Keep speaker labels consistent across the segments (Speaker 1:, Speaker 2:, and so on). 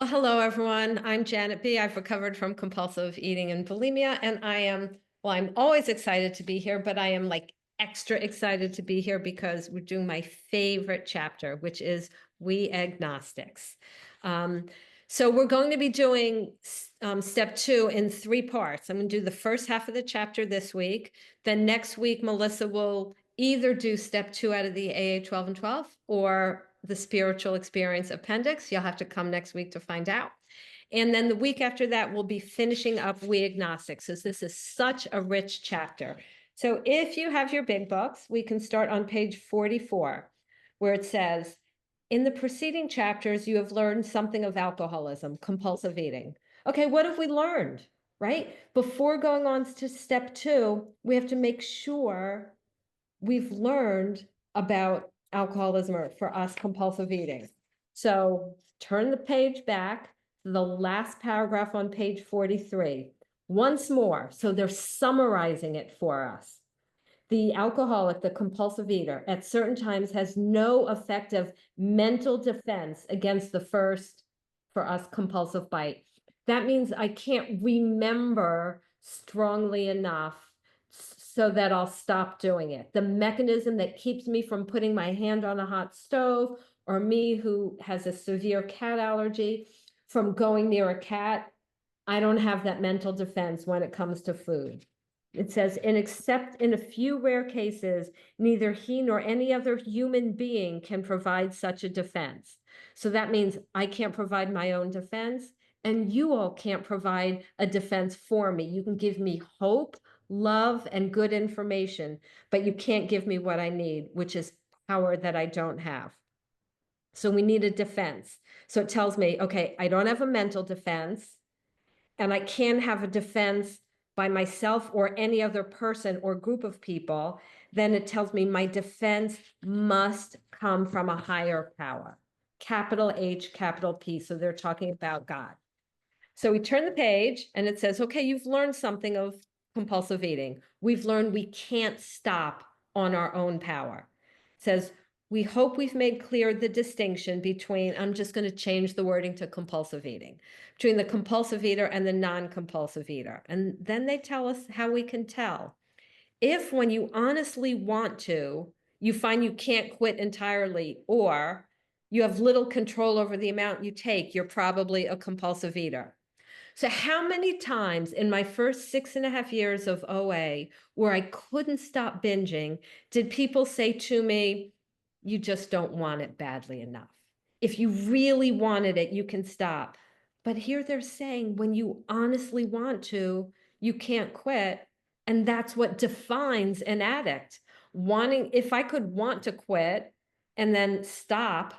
Speaker 1: Well, hello, everyone. I'm Janet B. I've recovered from compulsive eating and bulimia, and I'm always excited to be here, but I am like extra excited to be here because we're doing my favorite chapter, which is We Agnostics. Um, so we're going to be doing step 2 in 3 parts. I'm going to do the first half of the chapter this week. Then next week, Melissa will either do step 2 out of the AA 12 and 12 or the spiritual experience appendix. You'll have to come next week to find out. And then the week after that, we'll be finishing up We Agnostics. So this is such a rich chapter. So if you have your big books, we can start on page 44, where it says, in the preceding chapters, you have learned something of alcoholism, compulsive eating. Okay, what have we learned, right? Before going on to step 2, we have to make sure we've learned about alcoholism, or for us, compulsive eating. So turn the page back, the last paragraph on page 43. Once more, so they're summarizing it for us. The alcoholic, the compulsive eater, at certain times has no effective mental defense against the first, for us, compulsive bite. That means I can't remember strongly enough so that I'll stop doing it. The mechanism that keeps me from putting my hand on a hot stove, or me who has a severe cat allergy, from going near a cat, I don't have that mental defense when it comes to food. It says, except in a few rare cases, neither he nor any other human being can provide such a defense. So that means I can't provide my own defense, and you all can't provide a defense for me. You can give me hope, love, and good information, but you can't give me what I need, which is power that I don't have. So we need a defense. So it tells me, okay, I don't have a mental defense, and I can have a defense by myself or any other person or group of people. Then it tells me my defense must come from a higher power, capital H, capital P. So they're talking about God. So we turn the page and it says, okay, you've learned something of compulsive eating. We've learned we can't stop on our own power. It says, we hope we've made clear the distinction between, I'm just going to change the wording to compulsive eating, between the compulsive eater and the non-compulsive eater. And then they tell us how we can tell. If when you honestly want to, you find you can't quit entirely, or you have little control over the amount you take, you're probably a compulsive eater. So how many times in my first 6.5 years of OA, where I couldn't stop binging, did people say to me, you just don't want it badly enough. If you really wanted it, you can stop. But here they're saying when you honestly want to, you can't quit. And that's what defines an addict. Wanting, if I could want to quit and then stop,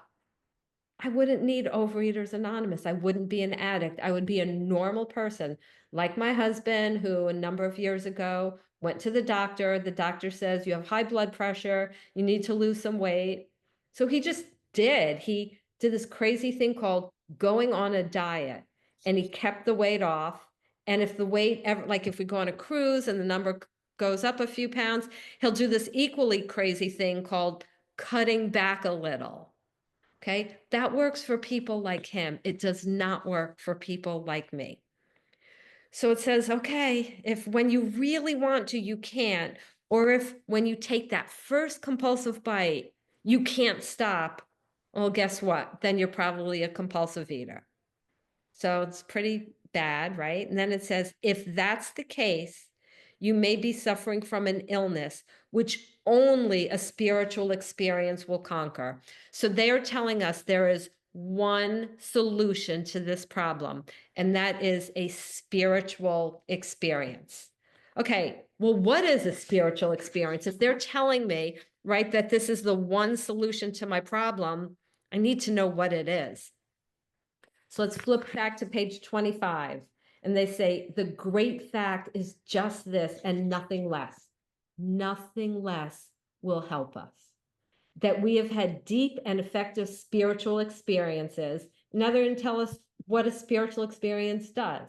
Speaker 1: I wouldn't need Overeaters Anonymous. I wouldn't be an addict. I would be a normal person, like my husband, who a number of years ago went to the doctor. The doctor says, you have high blood pressure, you need to lose some weight. So he just did. He did this crazy thing called going on a diet, and he kept the weight off. And if the weight ever, like if we go on a cruise and the number goes up a few pounds, he'll do this equally crazy thing called cutting back a little. Okay, that works for people like him. It does not work for people like me. So it says, okay, if when you really want to, you can't, or if when you take that first compulsive bite, you can't stop, well, guess what? Then you're probably a compulsive eater. So it's pretty bad, right? And then it says, if that's the case, you may be suffering from an illness, which only a spiritual experience will conquer. So they are telling us there is one solution to this problem, and that is a spiritual experience. Okay, well, what is a spiritual experience? If they're telling me, right, that this is the one solution to my problem, I need to know what it is. So let's flip back to page 25. And they say, the great fact is just this and nothing less. Nothing less will help us. That we have had deep and effective spiritual experiences. Now they're going to tell us what a spiritual experience does,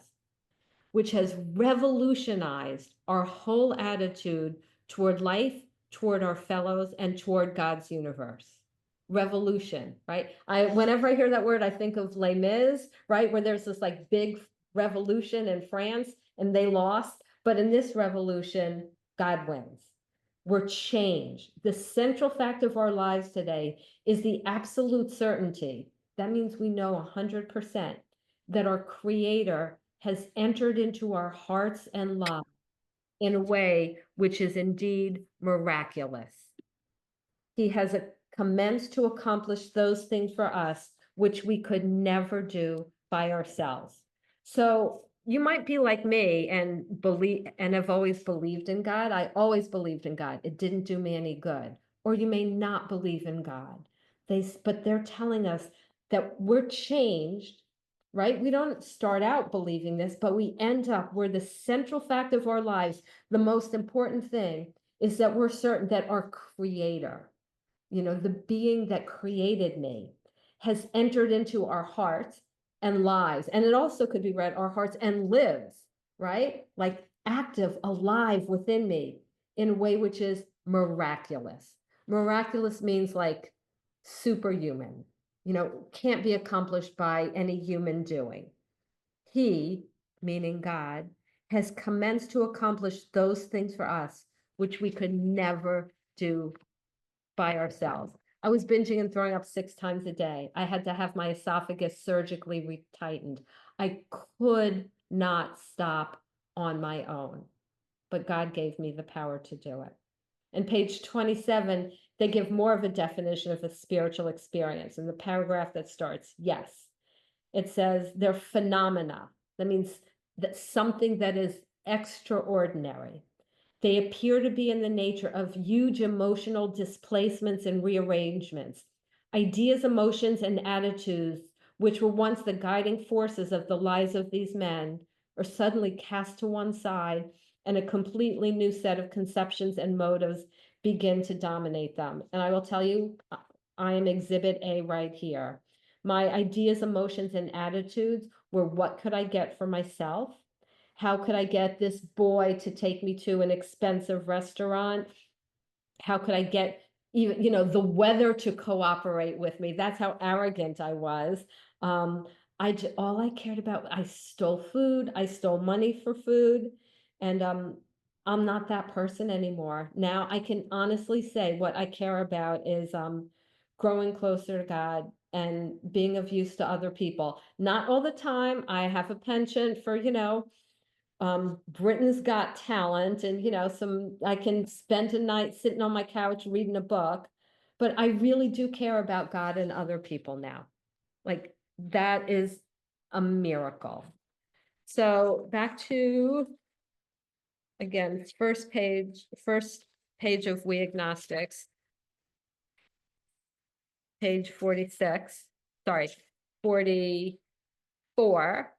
Speaker 1: which has revolutionized our whole attitude toward life, toward our fellows, and toward God's universe. revolution, right? Whenever I hear that word, I think of Les Mis, right? Where there's this like big revolution in France and they lost. But in this revolution, God wins. We're changed. The central fact of our lives today is the absolute certainty. That means we know 100% that our Creator has entered into our hearts and lives in a way which is indeed miraculous. He has commenced to accomplish those things for us, which we could never do by ourselves. So you might be like me and believe and have always believed in God. I always believed in God. It didn't do me any good. Or you may not believe in God. But they're telling us that we're changed, right? We don't start out believing this, but we end up where the central fact of our lives, the most important thing, is that we're certain that our Creator, the being that created me, has entered into our hearts and lives. And it also could be read our hearts and lives, right? Like active, alive within me in a way which is miraculous. Miraculous means like superhuman, can't be accomplished by any human doing. He, meaning God, has commenced to accomplish those things for us, which we could never do by ourselves. I was binging and throwing up 6 times a day. I had to have my esophagus surgically retightened. I could not stop on my own, but God gave me the power to do it. And page 27, they give more of a definition of a spiritual experience. In the paragraph that starts, yes, it says they're phenomena. That means that something that is extraordinary. They appear to be in the nature of huge emotional displacements and rearrangements. Ideas, emotions, and attitudes, which were once the guiding forces of the lives of these men, are suddenly cast to one side, and a completely new set of conceptions and motives begin to dominate them. And I will tell you, I am exhibit A right here. My ideas, emotions, and attitudes were, what could I get for myself? How could I get this boy to take me to an expensive restaurant? How could I get even, the weather to cooperate with me? That's how arrogant I was. All I cared about, I stole food, I stole money for food, and I'm not that person anymore. Now I can honestly say what I care about is growing closer to God and being of use to other people. Not all the time. I have a penchant for, Britain's Got Talent, and I can spend a night sitting on my couch reading a book, but I really do care about God and other people now. Like that is a miracle. So back to, again, first page of We Agnostics, page 46, sorry, 44.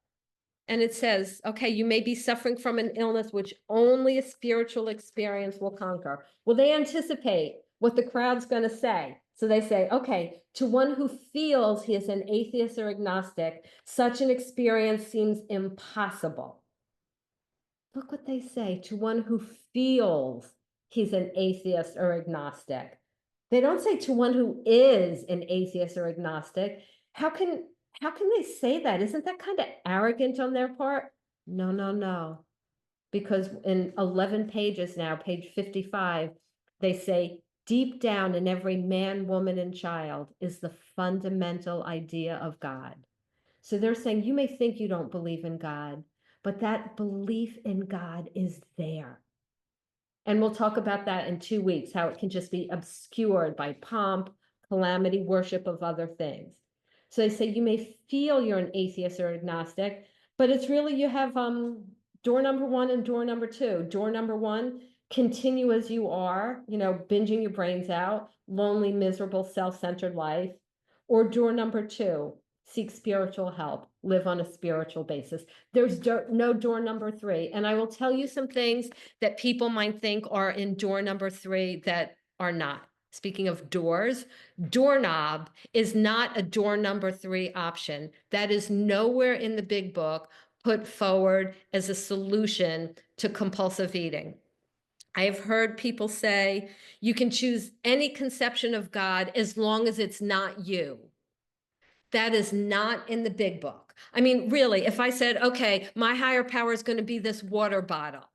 Speaker 1: And it says, okay, you may be suffering from an illness which only a spiritual experience will conquer. Well, they anticipate what the crowd's going to say. So they say, okay, to one who feels he is an atheist or agnostic, such an experience seems impossible. Look what they say, to one who feels he's an atheist or agnostic. They don't say to one who is an atheist or agnostic. How can they say that? Isn't that kind of arrogant on their part? No, no, no. Because in 11 pages now, page 55, they say, deep down in every man, woman, and child is the fundamental idea of God. So they're saying, you may think you don't believe in God, but that belief in God is there. And we'll talk about that in 2 weeks, how it can just be obscured by pomp, calamity, worship of other things. So they say you may feel you're an atheist or agnostic, but it's really, you have door number 1 and door number 2. Door number 1, continue as you are, binging your brains out, lonely, miserable, self-centered life. Or door number 2, seek spiritual help, live on a spiritual basis. There's no door number 3. And I will tell you some things that people might think are in door number 3 that are not. Speaking of doors, doorknob is not a door number 3 option. That is nowhere in the big book put forward as a solution to compulsive eating. I have heard people say you can choose any conception of God as long as it's not you. That is not in the big book. I mean, really, if I said, okay, my higher power is going to be this water bottle,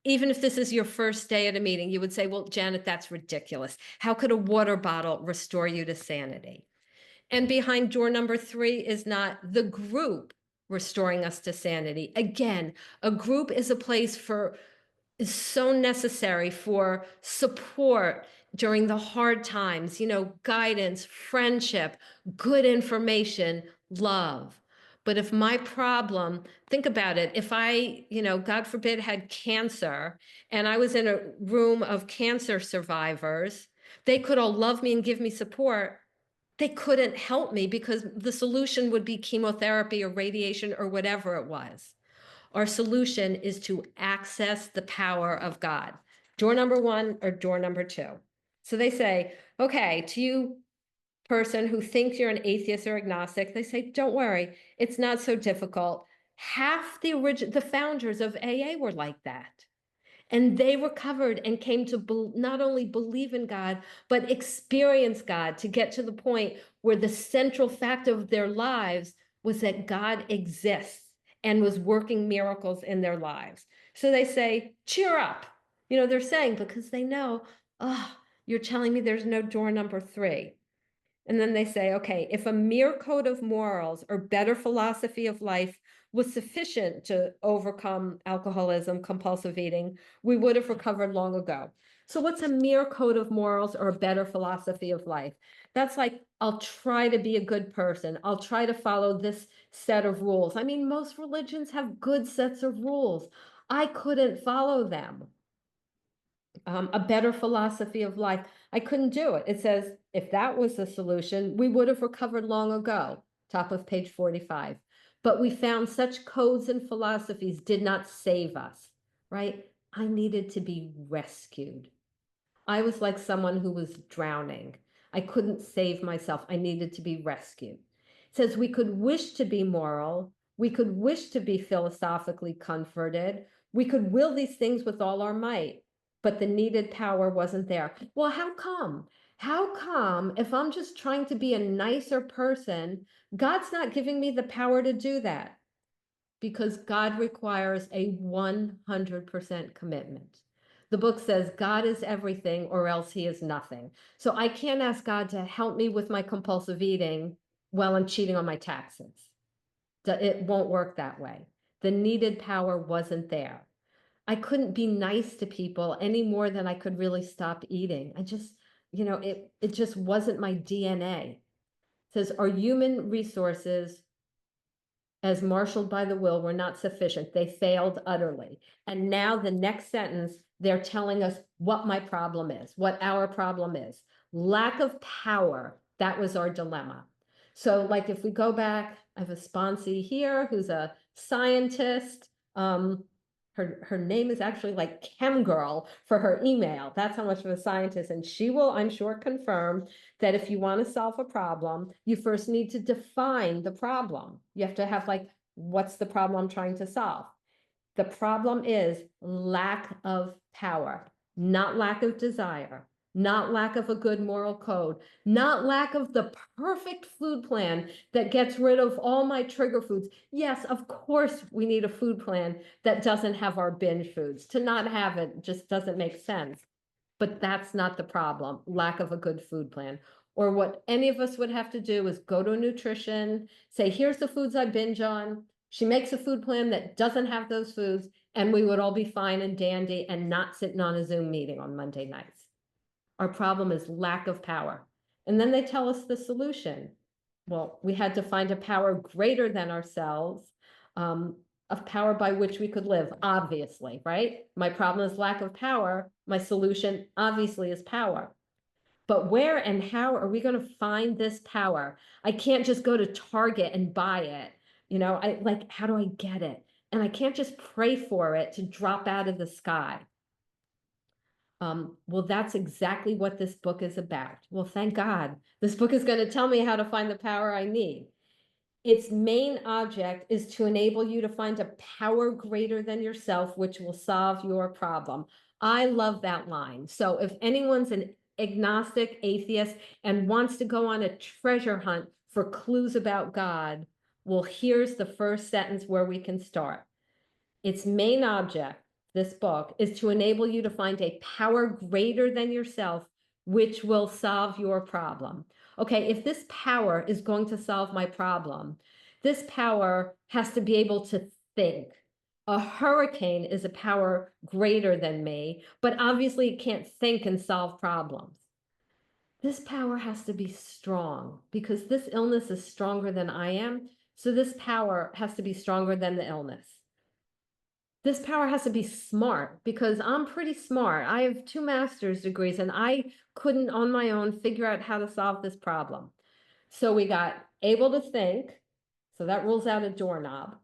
Speaker 1: even if this is your first day at a meeting, you would say, well, Janet, that's ridiculous. How could a water bottle restore you to sanity? And behind door number 3 is not the group restoring us to sanity. Again, a group is a place for is so necessary for support during the hard times, guidance, friendship, good information, love. But if my problem, think about it, if I, God forbid, had cancer and I was in a room of cancer survivors, they could all love me and give me support. They couldn't help me because the solution would be chemotherapy or radiation or whatever it was. Our solution is to access the power of God. Door number 1 or door number 2. So they say, okay, to you, person who thinks you're an atheist or agnostic, they say, don't worry, it's not so difficult. Half the founders of AA were like that. And they recovered and came to not only believe in God, but experience God to get to the point where the central fact of their lives was that God exists and was working miracles in their lives. So they say, cheer up. They're saying, because they know, oh, you're telling me there's no door number 3. And then they say, okay, if a mere code of morals or better philosophy of life was sufficient to overcome alcoholism, compulsive eating, we would have recovered long ago. So what's a mere code of morals or a better philosophy of life? That's like, I'll try to be a good person. I'll try to follow this set of rules. I mean, most religions have good sets of rules. I couldn't follow them. A better philosophy of life. I couldn't do it. It says, if that was the solution, we would have recovered long ago. Top of page 45. But we found such codes and philosophies did not save us, right? I needed to be rescued. I was like someone who was drowning. I couldn't save myself. I needed to be rescued. It says we could wish to be moral. We could wish to be philosophically comforted. We could will these things with all our might, but the needed power wasn't there. Well, how come? How come if I'm just trying to be a nicer person, God's not giving me the power to do that? Because God requires a 100% commitment. The book says God is everything or else he is nothing. So I can't ask God to help me with my compulsive eating while I'm cheating on my taxes. It won't work that way. The needed power wasn't there. I couldn't be nice to people any more than I could really stop eating. I just, it just wasn't my DNA. It says, our human resources as marshaled by the will were not sufficient. They failed utterly. And now the next sentence, they're telling us what my problem is, what our problem is. Lack of power, that was our dilemma. So like if we go back, I have a sponsee here who's a scientist. Her name is actually like Chem Girl for her email. That's how much of a scientist. And she will, I'm sure, confirm that if you want to solve a problem, you first need to define the problem. You have to have like, what's the problem I'm trying to solve? The problem is lack of power, not lack of desire, not lack of a good moral code, not lack of the perfect food plan that gets rid of all my trigger foods. Yes, of course, we need a food plan that doesn't have our binge foods. To not have it just doesn't make sense. But that's not the problem, lack of a good food plan. Or what any of us would have to do is go to a nutrition, say, here's the foods I binge on. She makes a food plan that doesn't have those foods, and we would all be fine and dandy and not sitting on a Zoom meeting on Monday nights. Our problem is lack of power. And then they tell us the solution. Well, we had to find a power greater than ourselves, of power by which we could live, obviously, right? My problem is lack of power. My solution obviously is power. But where and how are we going to find this power? I can't just go to Target and buy it. How do I get it? And I can't just pray for it to drop out of the sky. Well, that's exactly what this book is about. Well, thank God. This book is going to tell me how to find the power I need. Its main object is to enable you to find a power greater than yourself, which will solve your problem. I love that line. So if anyone's an agnostic, atheist, and wants to go on a treasure hunt for clues about God, well, here's the first sentence where we can start. Its main object, this book, is to enable you to find a power greater than yourself, which will solve your problem. Okay, if this power is going to solve my problem, this power has to be able to think. A hurricane is a power greater than me, but obviously it can't think and solve problems. This power has to be strong because this illness is stronger than I am. So this power has to be stronger than the illness. This power has to be smart because I'm pretty smart. I have 2 master's degrees and I couldn't on my own figure out how to solve this problem. So we got able to think. So that rules out a doorknob.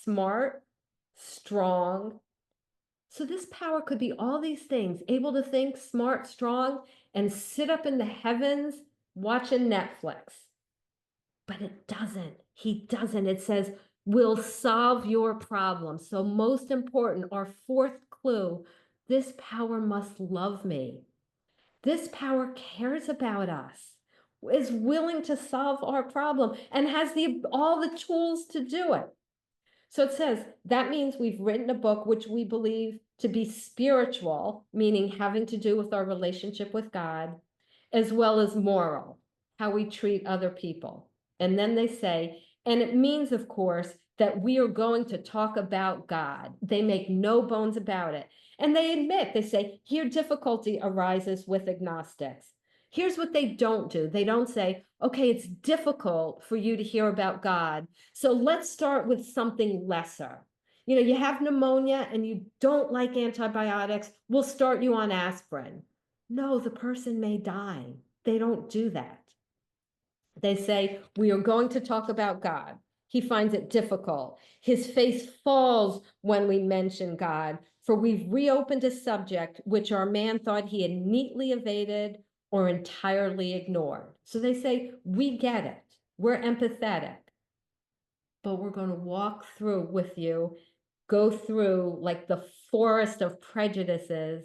Speaker 1: Smart, strong. So this power could be all these things, able to think, smart, strong, and sit up in the heavens watching Netflix. But it doesn't. He doesn't. It says, will solve your problem. So most important, our fourth clue, this power must love me. This power cares about us, is willing to solve our problem, and has all the tools to do it. So it says, that means we've written a book which we believe to be spiritual, meaning having to do with our relationship with God, as well as moral, how we treat other people. And then they say, and it means, of course, that we are going to talk about God. They make no bones about it. And they admit, they say, here difficulty arises with agnostics. Here's what they don't do. They don't say, okay, it's difficult for you to hear about God, so let's start with something lesser. You know, you have pneumonia and you don't like antibiotics, we'll start you on aspirin. No, the person may die. They don't do that. They say, we are going to talk about God. He finds it difficult. His face falls when we mention God, for we've reopened a subject which our man thought he had neatly evaded or entirely ignored. So they say, we get it. We're empathetic. But we're going to walk through with you, go through like the forest of prejudices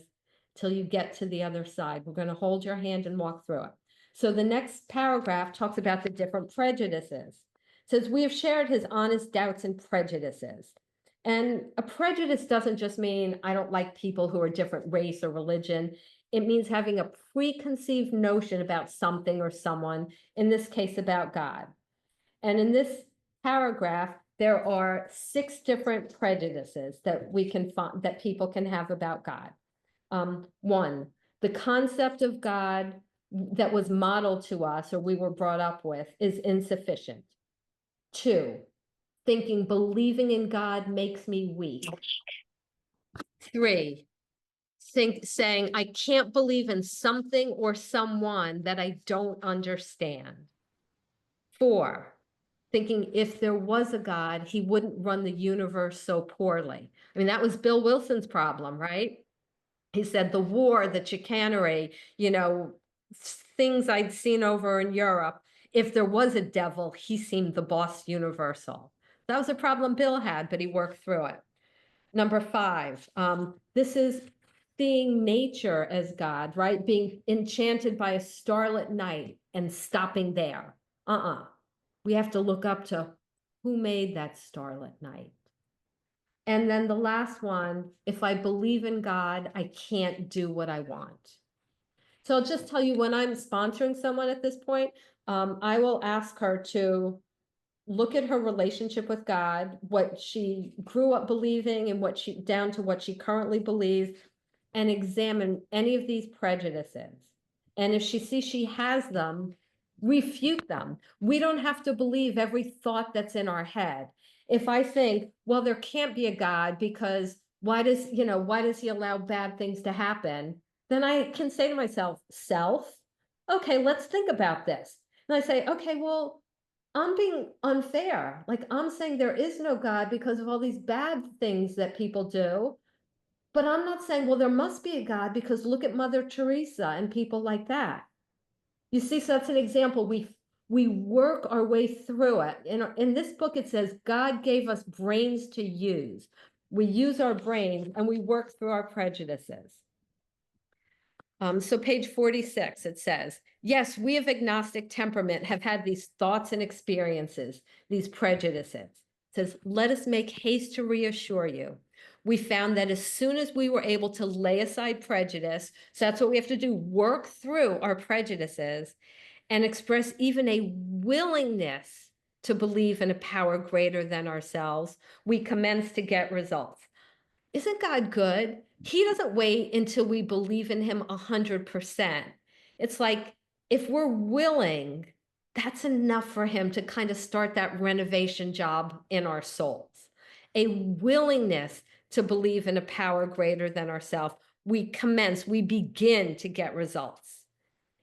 Speaker 1: till you get to the other side. We're going to hold your hand and walk through it. So the next paragraph talks about the different prejudices. It says, we have shared his honest doubts and prejudices. And a prejudice doesn't just mean I don't like people who are different race or religion. It means having a preconceived notion about something or someone, in this case about God. And in this paragraph, there are 6 different prejudices that we can find, that people can have about God. 1, the concept of God that was modeled to us or we were brought up with is insufficient. 2, thinking believing in God makes me weak. 3, saying I can't believe in something or someone that I don't understand. 4, thinking if there was a God, he wouldn't run the universe so poorly. I mean, that was Bill Wilson's problem, right? He said the war, the chicanery, you know, things I'd seen over in Europe. If there was a devil, he seemed the boss universal. That was a problem Bill had, but he worked through it. Number 5, this is seeing nature as God, right? Being enchanted by a starlit night and stopping there. We have to look up to who made that starlit night. And then the last one, if I believe in God, I can't do what I want. So I'll just tell you, when I'm sponsoring someone at this point, I will ask her to look at her relationship with God, what she grew up believing and down to what she currently believes, and examine any of these prejudices. And if she sees she has them, refute them. We don't have to believe every thought that's in our head. If I think, well, there can't be a God because why does he allow bad things to happen? Then I can say to myself, okay, let's think about this. And I say, okay, well, I'm being unfair. Like, I'm saying there is no God because of all these bad things that people do. But I'm not saying, well, there must be a God because look at Mother Teresa and people like that. You see, so that's an example. We work our way through it. In this book, it says God gave us brains to use. we use our brains and we work through our prejudices. So page 46, it says, yes, we of agnostic temperament have had these thoughts and experiences, these prejudices. It says, let us make haste to reassure you. We found that as soon as we were able to lay aside prejudice, so that's what we have to do, work through our prejudices and express even a willingness to believe in a power greater than ourselves, we commence to get results. Isn't God good? He doesn't wait until we believe in him 100%. It's like, if we're willing, that's enough for him to kind of start that renovation job in our souls. A willingness to believe in a power greater than ourselves. We begin to get results.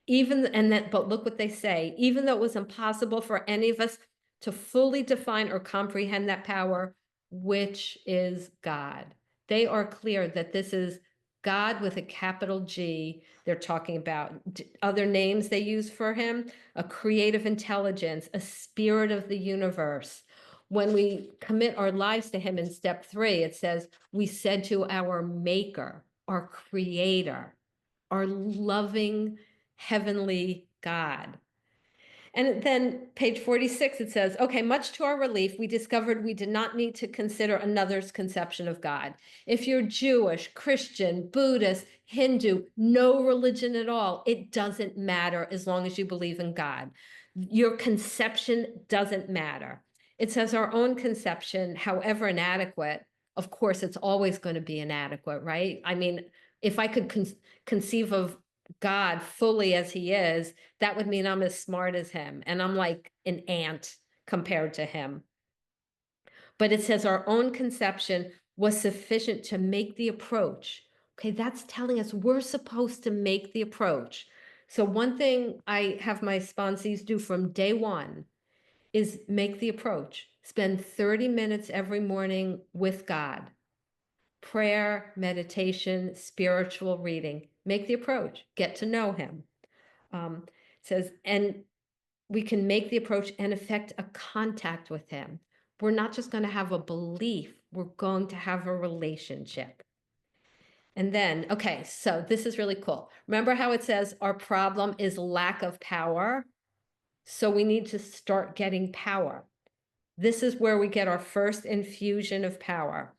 Speaker 1: But look what they say, even though it was impossible for any of us to fully define or comprehend that power, which is God. They are clear that this is God with a capital G. They're talking about other names they use for him, a creative intelligence, a spirit of the universe. When we commit our lives to him in step 3, it says, we said to our maker, our creator, our loving heavenly God. And then page 46, it says, okay, much to our relief, we discovered we did not need to consider another's conception of God. If you're Jewish, Christian, Buddhist, Hindu, no religion at all, it doesn't matter as long as you believe in God. Your conception doesn't matter. It says our own conception, however inadequate, of course, it's always going to be inadequate, right? I mean, if I could conceive of God fully as he is, that would mean I'm as smart as him. And I'm like an ant compared to him. But it says our own conception was sufficient to make the approach. Okay, that's telling us we're supposed to make the approach. So one thing I have my sponsees do from day one is make the approach. Spend 30 minutes every morning with God. Prayer, meditation, spiritual reading. Make the approach. Get to know him. It says, and we can make the approach and effect a contact with him. We're not just going to have a belief, we're going to have a relationship. And then, okay, so this is really cool. Remember how it says our problem is lack of power? So we need to start getting power. This is where we get our first infusion of power.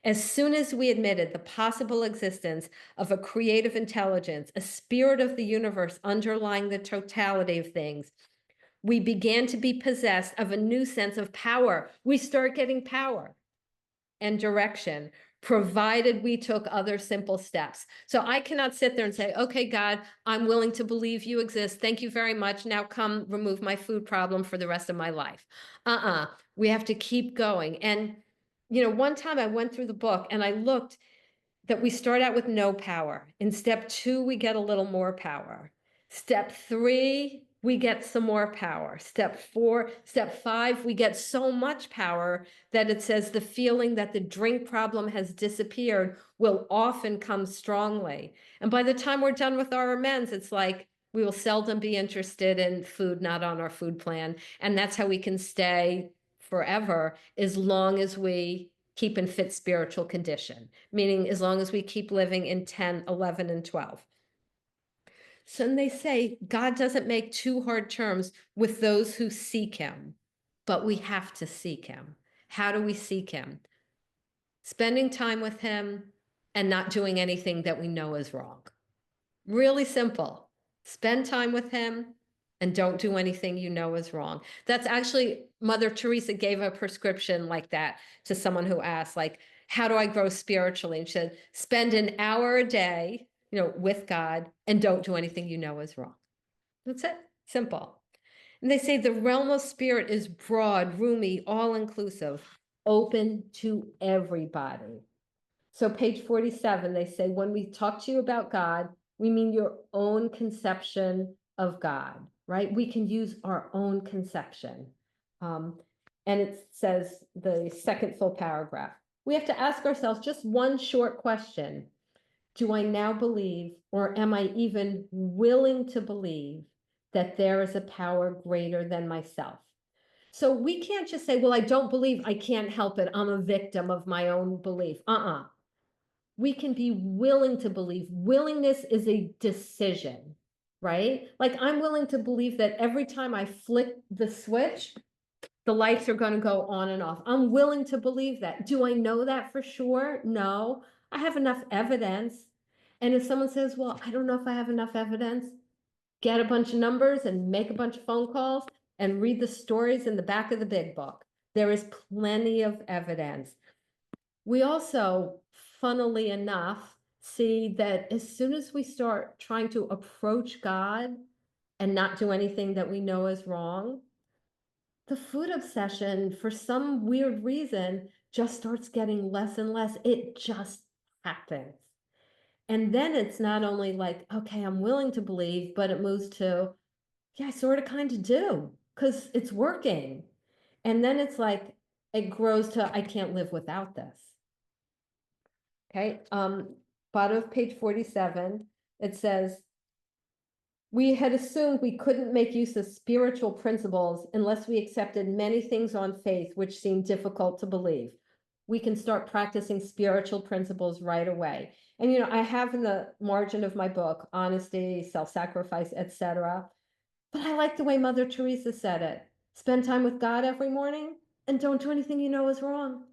Speaker 1: As soon as we admitted the possible existence of a creative intelligence, a spirit of the universe underlying the totality of things, we began to be possessed of a new sense of power. We start getting power and direction, provided we took other simple steps. So I cannot sit there and say, okay, God, I'm willing to believe you exist. Thank you very much. Now come remove my food problem for the rest of my life. We have to keep going. And, one time I went through the book and I looked that we start out with no power. In step 2, we get a little more power. Step 3, we get some more power. Step 5, we get so much power that it says the feeling that the drink problem has disappeared will often come strongly. And by the time we're done with our amends, it's like we will seldom be interested in food not on our food plan. And that's how we can stay forever, as long as we keep in fit spiritual condition, meaning as long as we keep living in 10, 11, and 12. So they say God doesn't make too hard terms with those who seek him, but we have to seek him. How do we seek him? Spending time with him and not doing anything that we know is wrong. Really simple. Spend time with him and don't do anything you know is wrong. That's actually, Mother Teresa gave a prescription like that to someone who asked, like, how do I grow spiritually? And she said, spend an hour a day, with God and don't do anything you know is wrong. That's it. Simple. And they say the realm of spirit is broad, roomy, all-inclusive, open to everybody. So page 47, they say, when we talk to you about God, we mean your own conception of God, right? We can use our own conception. And it says the second full paragraph. We have to ask ourselves just one short question. Do I now believe, or am I even willing to believe, that there is a power greater than myself? So we can't just say, well, I don't believe, I can't help it. I'm a victim of my own belief. We can be willing to believe. Willingness is a decision, right? Like I'm willing to believe that every time I flick the switch, the lights are going to go on and off. I'm willing to believe that. Do I know that for sure? No. I have enough evidence. And if someone says, well, I don't know if I have enough evidence, get a bunch of numbers and make a bunch of phone calls and read the stories in the back of the big book. There is plenty of evidence. We also, funnily enough, see that as soon as we start trying to approach God and not do anything that we know is wrong, the food obsession, for some weird reason, just starts getting less and less. It just happens. And then it's not only like, okay, I'm willing to believe, but it moves to, yeah, I sort of kind of do because it's working. And then it's like, it grows to, I can't live without this. Okay. Bottom of page 47, it says, we had assumed we couldn't make use of spiritual principles unless we accepted many things on faith, which seemed difficult to believe. We can start practicing spiritual principles right away. And, you know, I have in the margin of my book, honesty, self-sacrifice, etc. But I like the way Mother Teresa said it. Spend time with God every morning and don't do anything you know is wrong.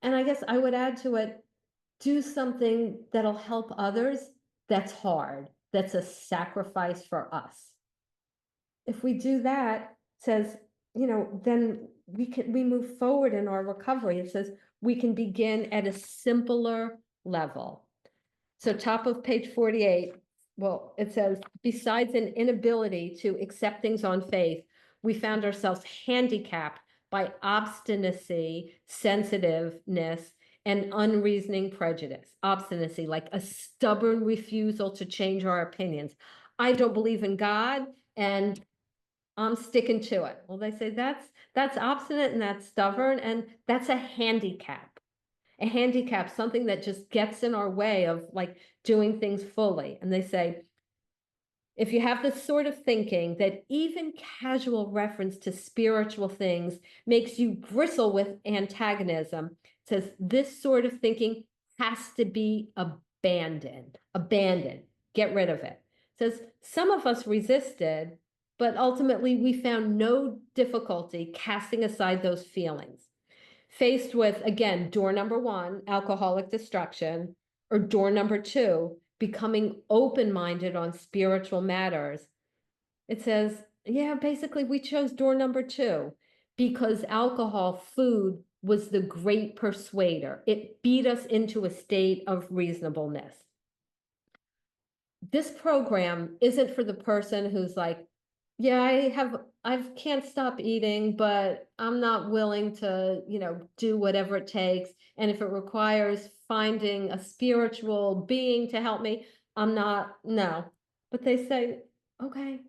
Speaker 1: And I guess I would add to it, do something that'll help others. That's hard. That's a sacrifice for us. If we do that, says, you know, then we move forward in our recovery. It says we can begin at a simpler level. So top of page 48, well, it says, besides an inability to accept things on faith, we found ourselves handicapped by obstinacy, sensitiveness, and unreasoning prejudice. Obstinacy, like a stubborn refusal to change our opinions. I don't believe in God, and I'm sticking to it. Well, they say that's obstinate and that's stubborn, and that's a handicap. A handicap, something that just gets in our way of like doing things fully. And they say, if you have this sort of thinking that even casual reference to spiritual things makes you bristle with antagonism, it says this sort of thinking has to be abandoned, get rid of it. It says some of us resisted, but ultimately we found no difficulty casting aside those feelings. Faced with, again, door number one, alcoholic destruction, or door number two, becoming open-minded on spiritual matters, it says, yeah, basically we chose door number two because alcohol, food was the great persuader. It beat us into a state of reasonableness. This program isn't for the person who's like, yeah, I can't stop eating, but I'm not willing to, you know, do whatever it takes. And if it requires finding a spiritual being to help me, I'm not, no. But they say, okay,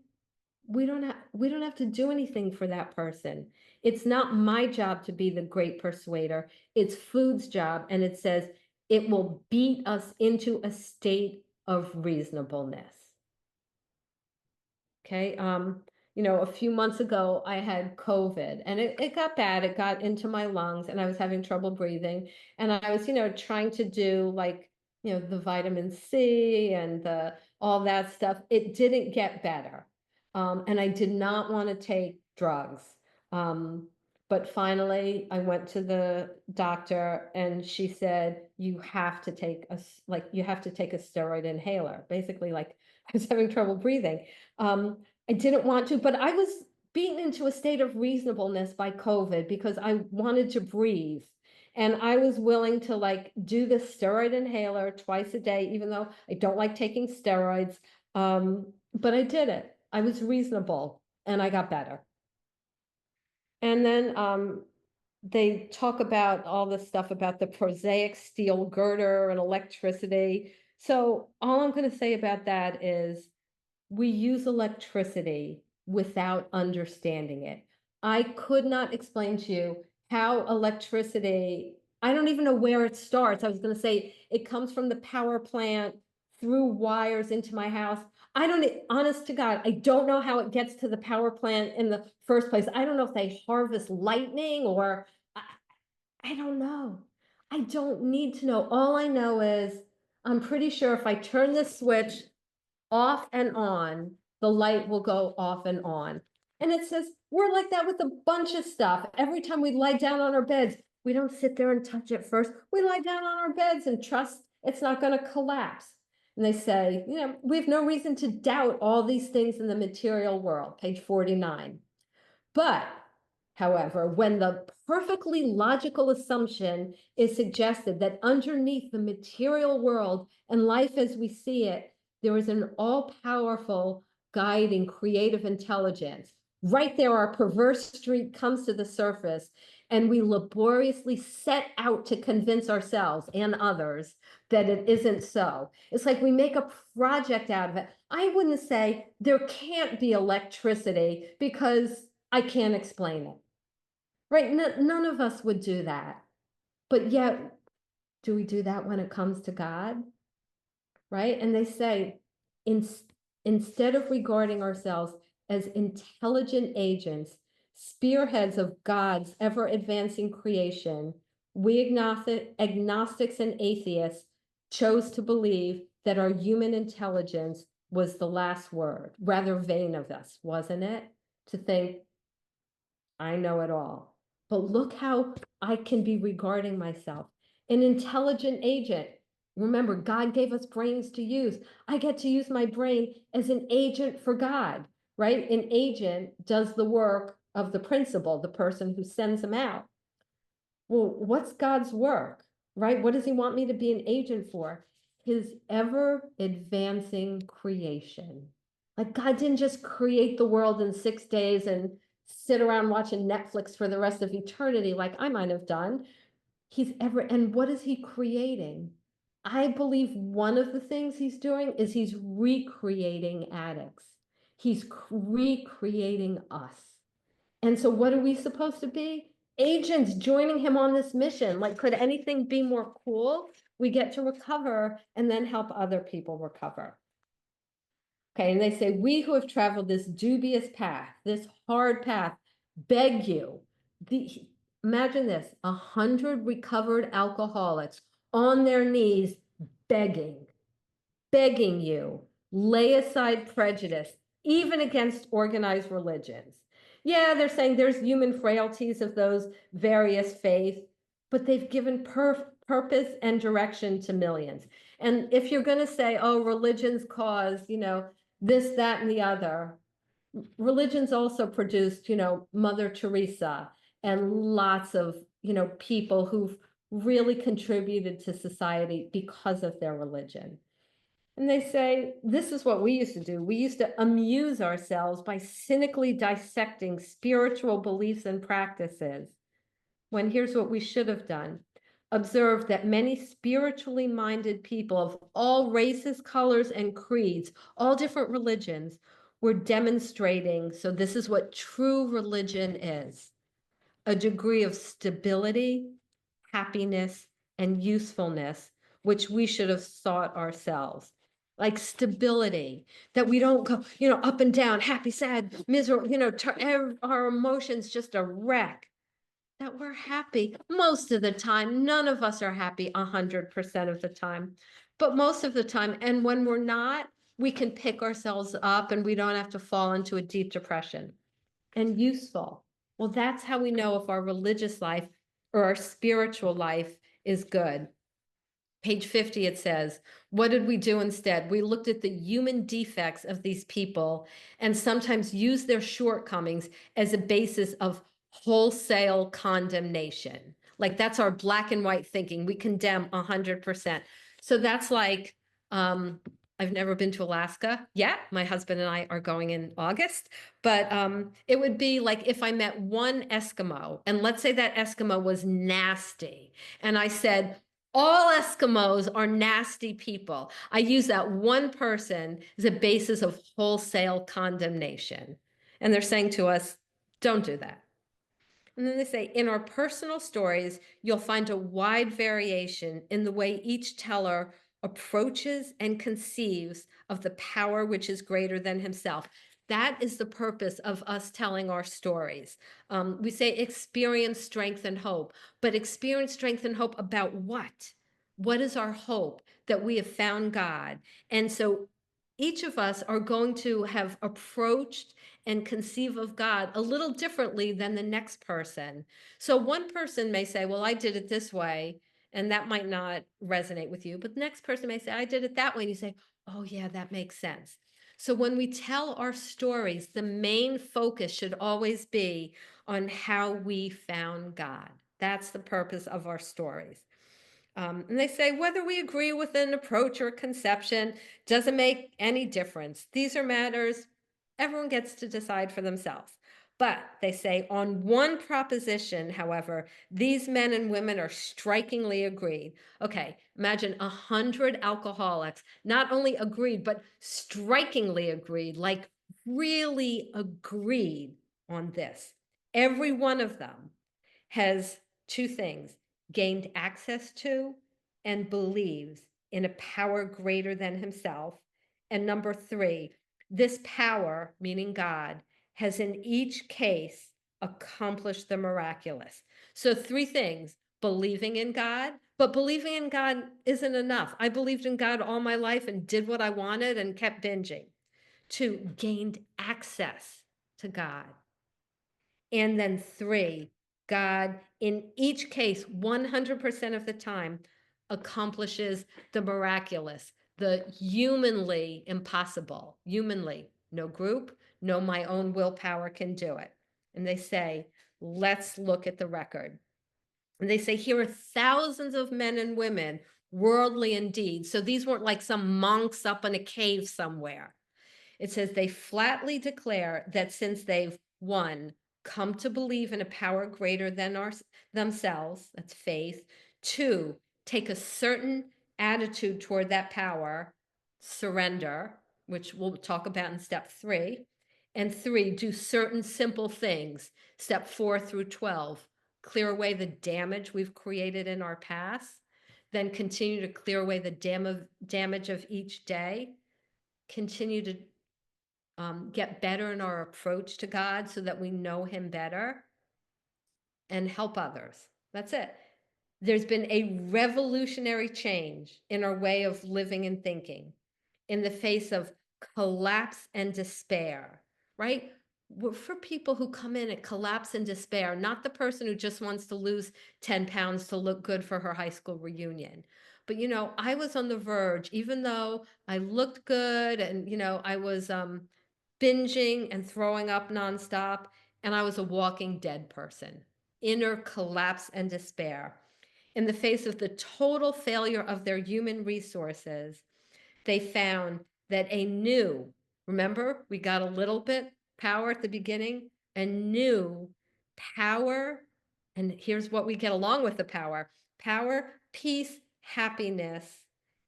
Speaker 1: we don't have to do anything for that person. It's not my job to be the great persuader. It's food's job. And it says it will beat us into a state of reasonableness. Okay. You know, a few months ago, I had COVID and it got bad. It got into my lungs and I was having trouble breathing. And I was, you know, trying to do like, you know, the vitamin C and the all that stuff. It didn't get better. And I did not want to take drugs. Um, but finally, I went to the doctor and she said, you have to take you have to take a steroid inhaler. Basically, like I was having trouble breathing. I didn't want to, but I was beaten into a state of reasonableness by COVID because I wanted to breathe. And I was willing to like do the steroid inhaler twice a day, even though I don't like taking steroids. But I did it. I was reasonable and I got better. And then they talk about all this stuff about the prosaic steel girder and electricity. So all I'm going to say about that is we use electricity without understanding it. I could not explain to you how electricity, I don't even know where it starts. I was going to say it comes from the power plant through wires into my house. I don't, honest to God, I don't know how it gets to the power plant in the first place. I don't know if they harvest lightning or I don't know. I don't need to know. All I know is I'm pretty sure if I turn this switch off and on, the light will go off and on. And it says we're like that with a bunch of stuff. Every time we lie down on our beds, we don't sit there and touch it first. We lie down on our beds and trust it's not going to collapse. And they say, we have no reason to doubt all these things in the material world, page 49. But, however, when the perfectly logical assumption is suggested that underneath the material world and life as we see it, there is an all-powerful guiding creative intelligence. Right there, our perverse streak comes to the surface, and we laboriously set out to convince ourselves and others that it isn't so. It's like we make a project out of it. I wouldn't say there can't be electricity because I can't explain it. Right? None of us would do that. But yet, do we do that when it comes to God? Right? And they say, in, instead of regarding ourselves as intelligent agents, spearheads of God's ever advancing creation, we agnostics and atheists chose to believe that our human intelligence was the last word. Rather vain of us, wasn't it? To think, I know it all. But look how I can be regarding myself. An intelligent agent. Remember, God gave us brains to use. I get to use my brain as an agent for God, right? An agent does the work of the principal, the person who sends them out. Well, what's God's work, right? What does he want me to be an agent for? His ever advancing creation. Like God didn't just create the world in 6 days and sit around watching Netflix for the rest of eternity, like I might have done. And what is he creating? I believe one of the things he's doing is he's recreating addicts. He's recreating us. And so what are we supposed to be? Agents joining him on this mission. Like, could anything be more cool? We get to recover and then help other people recover. Okay, and they say, we who have traveled this dubious path, this hard path, beg you. Imagine this, 100 recovered alcoholics on their knees begging you, lay aside prejudice, even against organized religions. Yeah, they're saying there's human frailties of those various faiths, but they've given purpose and direction to millions. And if you're going to say, oh, religions cause, this, that, and the other, religions also produced, Mother Teresa and lots of, people who've really contributed to society because of their religion. And they say, this is what we used to do. We used to amuse ourselves by cynically dissecting spiritual beliefs and practices. When here's what we should have done. Observe that many spiritually minded people of all races, colors, and creeds, all different religions, were demonstrating, so this is what true religion is, a degree of stability, happiness, and usefulness, which we should have sought ourselves. Like stability, that we don't go, up and down, happy, sad, miserable, our emotions just a wreck. That we're happy most of the time. None of us are happy 100% of the time, but most of the time. And when we're not, we can pick ourselves up and we don't have to fall into a deep depression. And useful. Well, that's how we know if our religious life or our spiritual life is good. Page 50, it says, what did we do instead? We looked at the human defects of these people and sometimes used their shortcomings as a basis of wholesale condemnation. Like that's our black and white thinking. We condemn 100%. So that's like, I've never been to Alaska yet. My husband and I are going in August, but it would be like if I met one Eskimo and let's say that Eskimo was nasty. And I said, all Eskimos are nasty people. I use that one person as a basis of wholesale condemnation. And they're saying to us, don't do that. And then they say, in our personal stories, you'll find a wide variation in the way each teller approaches and conceives of the power which is greater than himself. That is the purpose of us telling our stories. We say experience strength and hope, but experience strength and hope about what? What is our hope? That we have found God. And so each of us are going to have approached and conceive of God a little differently than the next person. So one person may say, well, I did it this way, and that might not resonate with you. But the next person may say, I did it that way. And you say, oh, yeah, that makes sense. So when we tell our stories, the main focus should always be on how we found God. That's the purpose of our stories. And they say whether we agree with an approach or conception doesn't make any difference. These are matters everyone gets to decide for themselves. But they say on one proposition, however, these men and women are strikingly agreed. Okay, imagine 100 alcoholics not only agreed, but strikingly agreed, like really agreed on this. Every one of them has two things: gained access to and believes in a power greater than himself. And number three, this power, meaning God, has in each case accomplished the miraculous. So three things: believing in God, but believing in God isn't enough. I believed in God all my life and did what I wanted and kept binging. Two, gained access to God. And then three, God, in each case, 100% of the time, accomplishes the miraculous, the humanly impossible. Humanly, no group, no my own willpower can do it. And they say, let's look at the record. And they say, here are thousands of men and women, worldly indeed. So these weren't like some monks up in a cave somewhere. It says they flatly declare that since they've, one, come to believe in a power greater than themselves, that's faith. Two, take a certain attitude toward that power, surrender, which we'll talk about in step 3. And 3, do certain simple things, step 4 through 12. Clear away the damage we've created in our past, then continue to clear away the damage of each day, continue to get better in our approach to God so that we know him better, and help others. That's it. There's been a revolutionary change in our way of living and thinking in the face of collapse and despair, right? For people who come in at collapse and despair, not the person who just wants to lose 10 pounds to look good for her high school reunion. But, I was on the verge, even though I looked good and, I was binging and throwing up nonstop, and I was a walking dead person. Inner collapse and despair. In the face of the total failure of their human resources, they found that remember, we got a little bit power at the beginning, a new power, and here's what we get along with the power, peace, happiness,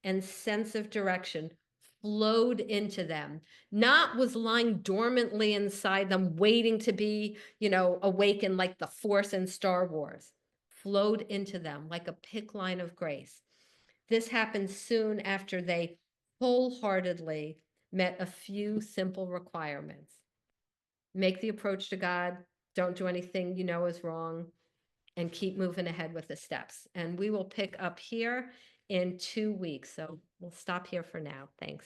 Speaker 1: and sense of direction flowed into them, not was lying dormantly inside them, waiting to be, awakened like the Force in Star Wars, flowed into them like a pick line of grace. This happened soon after they wholeheartedly met a few simple requirements. Make the approach to God, don't do anything you know is wrong, and keep moving ahead with the steps. And we will pick up here in 2 weeks. So we'll stop here for now. Thanks.